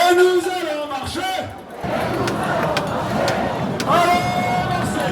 Et nous allons marcher. Allons marcher.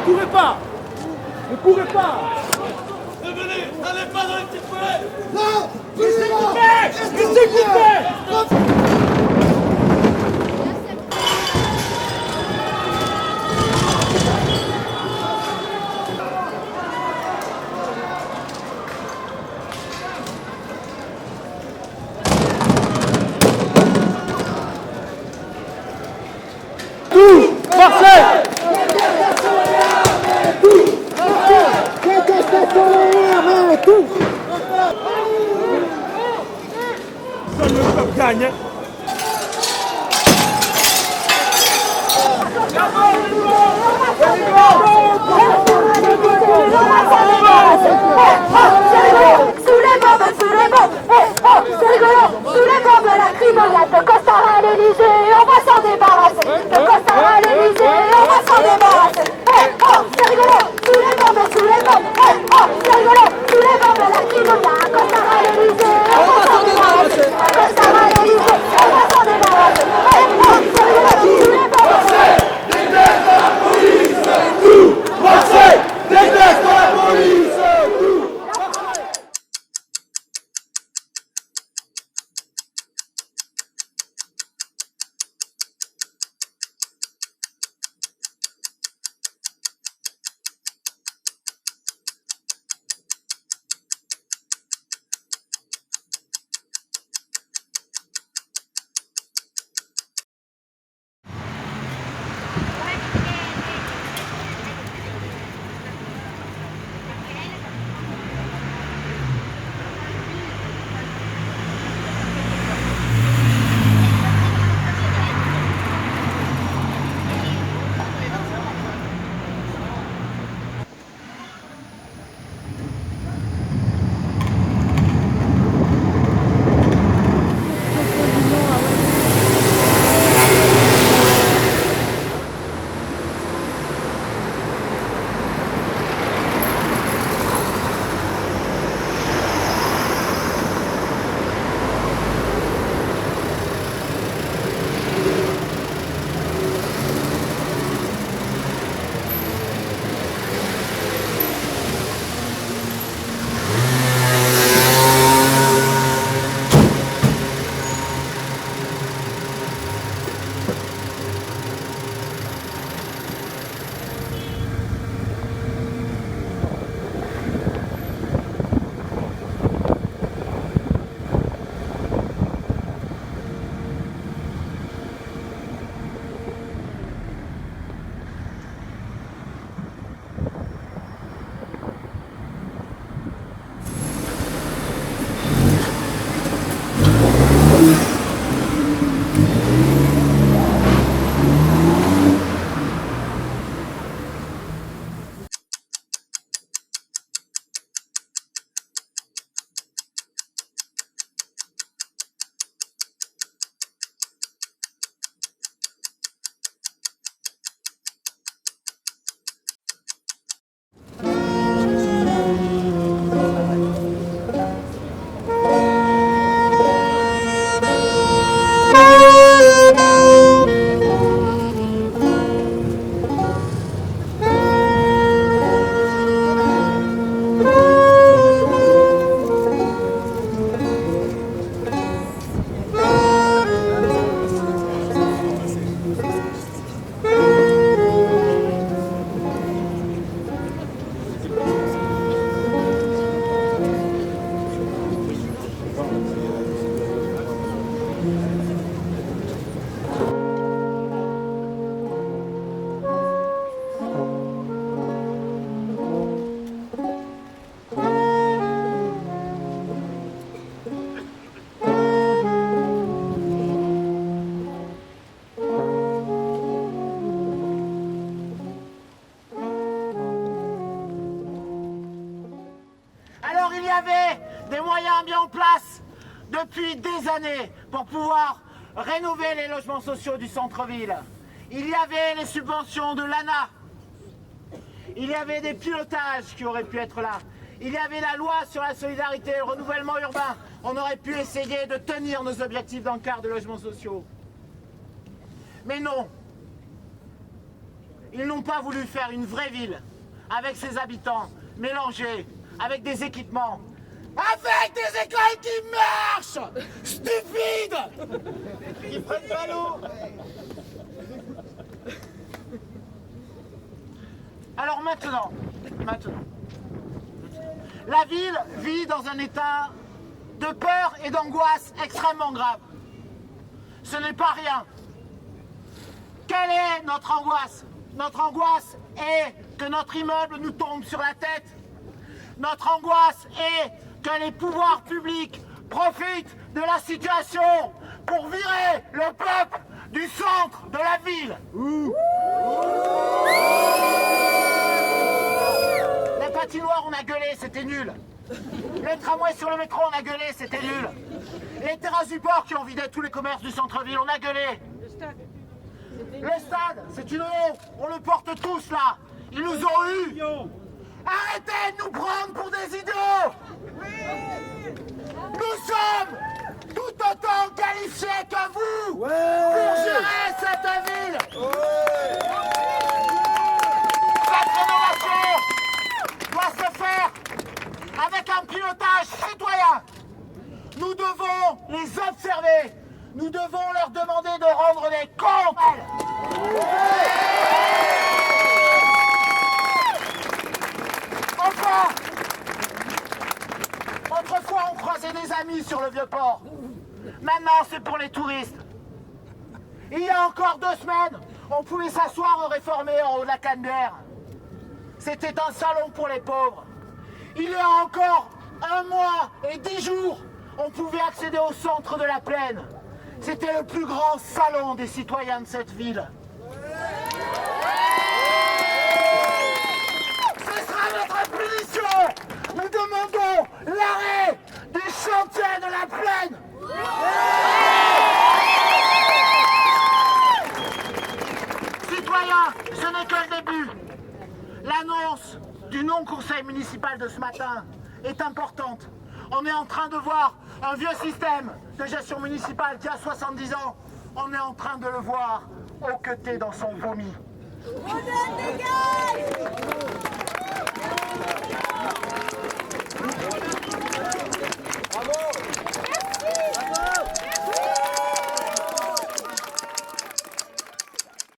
Courez pas! Ne courez pas! Revenez! N'allez pas dans les petites fenêtres! Non! Restez coupés! Restez coupés! Tout! Marseille! Seul le peuple gagne. Sous les bombes, la criminelle de Costard à l'Élysée, on va s'en débarrasser. De Costard à l'Élysée, on va s'en débarrasser. C'est rigolo, sous les bombes, c'est rigolo, sous les bombes, la criminelle, Costard à l'Élysée, on va s'en débarrasser. Costard à l'Élysée. moyens mis en place depuis des années pour pouvoir rénover les logements sociaux du centre-ville. Il y avait les subventions de l'ANA. Il y avait des pilotages qui auraient pu être là. Il y avait la loi sur la solidarité et le renouvellement urbain. On aurait pu essayer de tenir nos objectifs d'encart de logements sociaux. Mais non. Ils n'ont pas voulu faire une vraie ville avec ses habitants, mélangés, avec des équipements, avec des écoles qui marchent, stupides, qui prennent pas l'eau. Alors maintenant, la ville vit dans un état de peur et d'angoisse extrêmement grave. Ce n'est pas rien. Quelle est notre angoisse? Notre angoisse est que notre immeuble nous tombe sur la tête. Notre angoisse est que les pouvoirs publics profitent de la situation pour virer le peuple du centre de la ville. Les patinoires, on a gueulé, c'était nul. Les tramways sur le métro, on a gueulé, c'était nul. Les terrasses du port qui ont vidé tous les commerces du centre-ville, on a gueulé. Le stade, c'est une honte. On le porte tous là. Ils nous ont eus. Arrêtez de nous prendre pour des idiots. Nous sommes tout autant qualifiés que vous pour gérer cette ville. Cette rénovation doit se faire avec un pilotage citoyen. Nous devons les observer. Nous devons leur demander de rendre des comptes. Enfin, autrefois on croisait des amis sur le Vieux-Port. Maintenant c'est pour les touristes. Il y a encore 2 semaines, on pouvait s'asseoir au Réformé en haut de la Canebière. C'était un salon pour les pauvres. Il y a encore 1 mois et 10 jours, on pouvait accéder au centre de la Plaine. C'était le plus grand salon des citoyens de cette ville. Ce sera notre punition. Nous demandons l'arrêt des chantiers de la Plaine. Citoyens, ce n'est que le début. L'annonce du non-conseil municipal de ce matin est importante. On est en train de voir un vieux système de gestion municipale qui a 70 ans. On est en train de le voir hoqueter dans son vomi.